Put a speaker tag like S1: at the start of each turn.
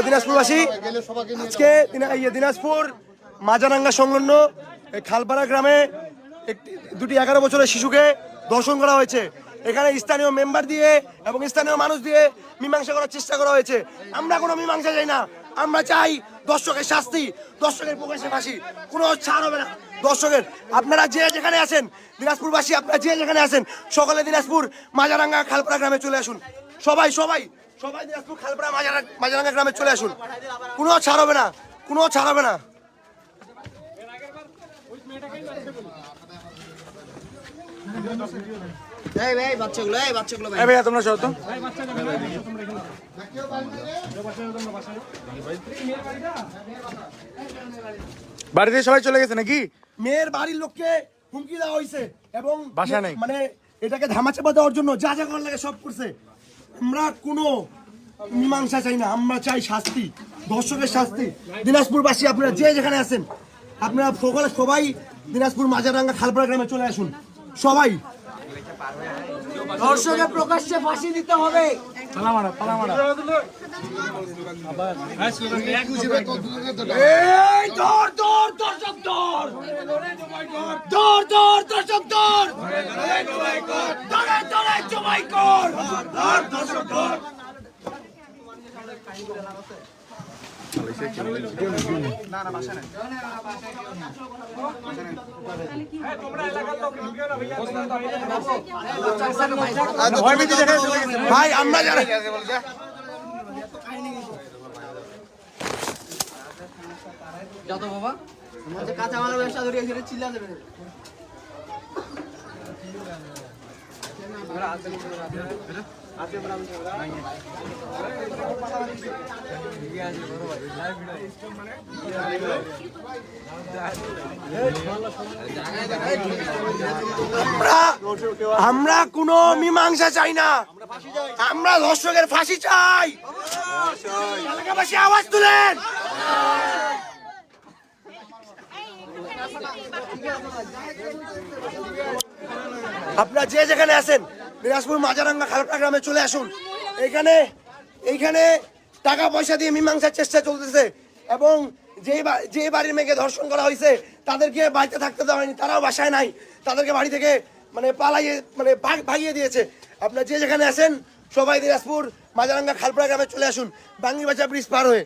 S1: দিনাজপুরবাসী, আজকে দিনাজপুর মাজারাঙ্গা সংলগ্ন খালপাড়া গ্রামে দুটি 11 বছরের শিশুকে ধর্ষণ করা হয়েছে। এখানে স্থানীয় মেম্বার দিয়ে এবং স্থানীয় মানুষ দিয়ে মীমাংসা করার চেষ্টা করা হয়েছে। আমরা কোনো মীমাংসা চাই না, আমরা চাই দর্শকের শাস্তি, দর্শকের প্রকাশে ফাঁসি, কোনো ছাড় হবে না। দর্শকের আপনারা যে যেখানে আছেন, দিনাজপুরবাসী আপনারা যে যেখানে আছেন, সকলে দিনাজপুর মাজারাঙ্গা খালপাড়া গ্রামে চলে আসুন। সবাই সবাই সবাই দিনাজপুর খালপাড়া মাজারাঙ্গা গ্রামে চলে আসুন। কোনো ছাড় হবে না, কোনো ছাড় হবে না। তোমরা সহ তো বাড়িতে সবাই চলে গেছে নাকি? মেয়ের বাড়ির লোককে হুমকি দেওয়া হয়েছে এবং বাসা নেই, মানে এটাকে ধামাচাপা দেওয়ার জন্য যা যা করার লাগে সব করছে। আমরা কোনো মীমাংসা চাই না, আমরা চাই শাস্তি, দর্শকের শাস্তি। দিনাজপুরবাসী আপনারা যে যেখানে আছেন, আপনারা সকলে সবাই দিনাজপুর মাজারাঙ্গা খালপাড়া গ্রামে চলে আসুন। সবাই
S2: দর্শকের প্রকাশ্যে ফাঁসি দিতে হবে।
S1: ভাই আমরা যারা
S2: যত বাবা কাঁচা মালের ব্যবসা ধরে এসে চিল্লা দেবে।
S1: আমরা কোনো মীমাংসা চাই না, আমরা দর্শকের ফাঁসি চাই। এলাকাবাসী আওয়াজ তুলেন। আপনারা যে যেখানে আছেন দিনাজপুর মাজারাঙ্গা খালপাড়া গ্রামে চলে আসুন। এইখানে টাকা পয়সা দিয়ে মীমাংসার চেষ্টা চলতেছে এবং যে বাড়ির মেয়েকে ধর্ষণ করা হয়েছে তাদেরকে বাড়িতে থাকতে দেওয়া হয়নি, তারাও বাসায় নাই, তাদেরকে বাড়ি থেকে ভাগিয়ে দিয়েছে। আপনারা যে যেখানে আছেন সবাই দিনাজপুর মাজারাঙ্গা খালপাড়া গ্রামে চলে আসুন, বাঙ্গিরবাজার ব্রিজ পার হয়ে।